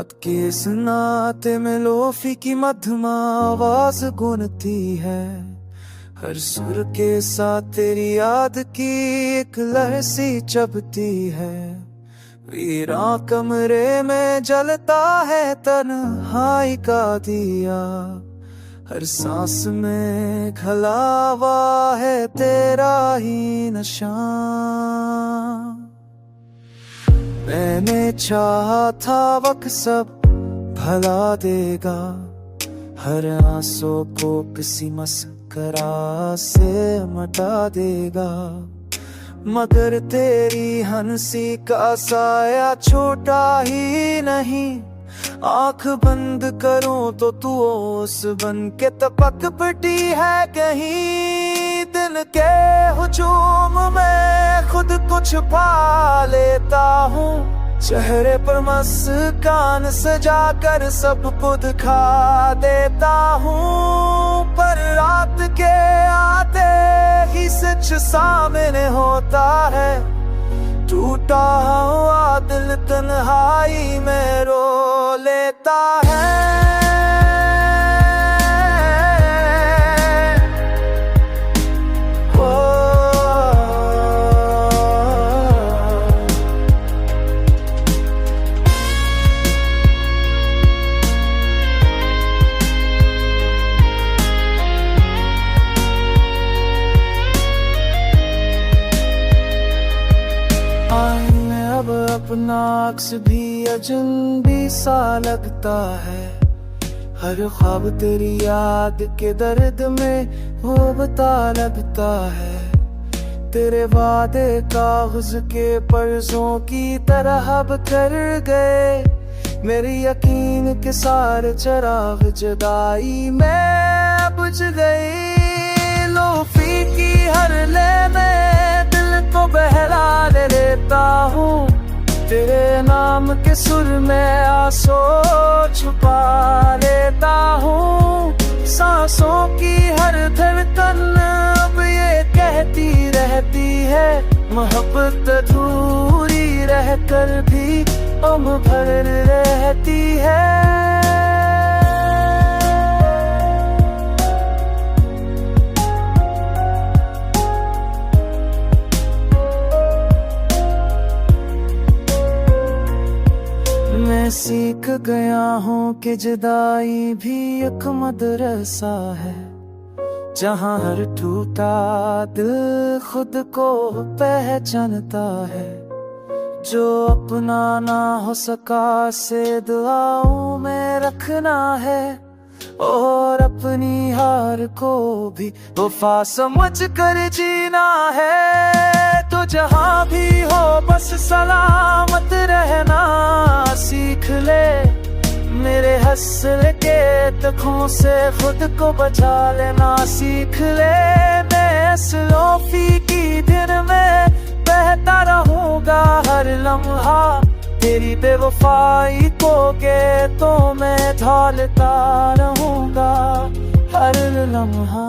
रात के इस नाते में लोफी की मध्यमा आवाज गूंजती है। हर सुर के साथ तेरी याद की एक लहर सी चबती है। वीरा कमरे में जलता है तन्हाई का दिया। हर सांस में खलावा है तेरा ही नशा। मैंने चाहा था वक्त सब भला देगा, हर आंसू को किसी मस्करा से मिटा देगा। मगर तेरी हंसी का साया छोटा ही नहीं। आंख बंद करूं तो तू ओस बन के तपक पटी है कहीं। दिन के हुजूम में खुद को छुपा लेता हूँ, चेहरे पर मुस्कान सजा कर सबको दिखा देता हूँ। पर रात के आते ही सच सामने होता है। टूटा हुआ दिल तन्हाई में रो लेता है। अब अपना अक्स भी अजनबी सा लगता है। हर ख्वाब तेरी याद के दर्द में होता लगता है। तेरे वादे कागज के पर्जों की तरह अब कर गए। मेरी यकीन के सारे चिराग जुदाई में बुझ गई। लोफी की हर ले में दिल को बहला लेता हूँ। तेरे नाम के सुर में आंसू छुपा लेता हूँ। सांसों की हर धड़कन अब ये कहती रहती है, मोहब्बत अधूरी रहकर भी उम्र भर रहती है। मैं सीख गया हूँ कि जुदाई भी एक मदरसा है, जहाँ हर टूटा दिल खुद को पहचानता है। जो अपना ना हो सका से दुआओं में रखना है, और अपनी हार को भी वफा समझ कर जीना है। तो जहाँ भी हो बस सलामत रहना सीख ले। मेरे हौसले के तखों से खुद को बचा लेना सीख ले। मैं इस लोफी की दिन में बहता रहूंगा हर लम्हा। तेरी बेवफाई को के तो मैं ढालता रहूंगा हर लम्हा।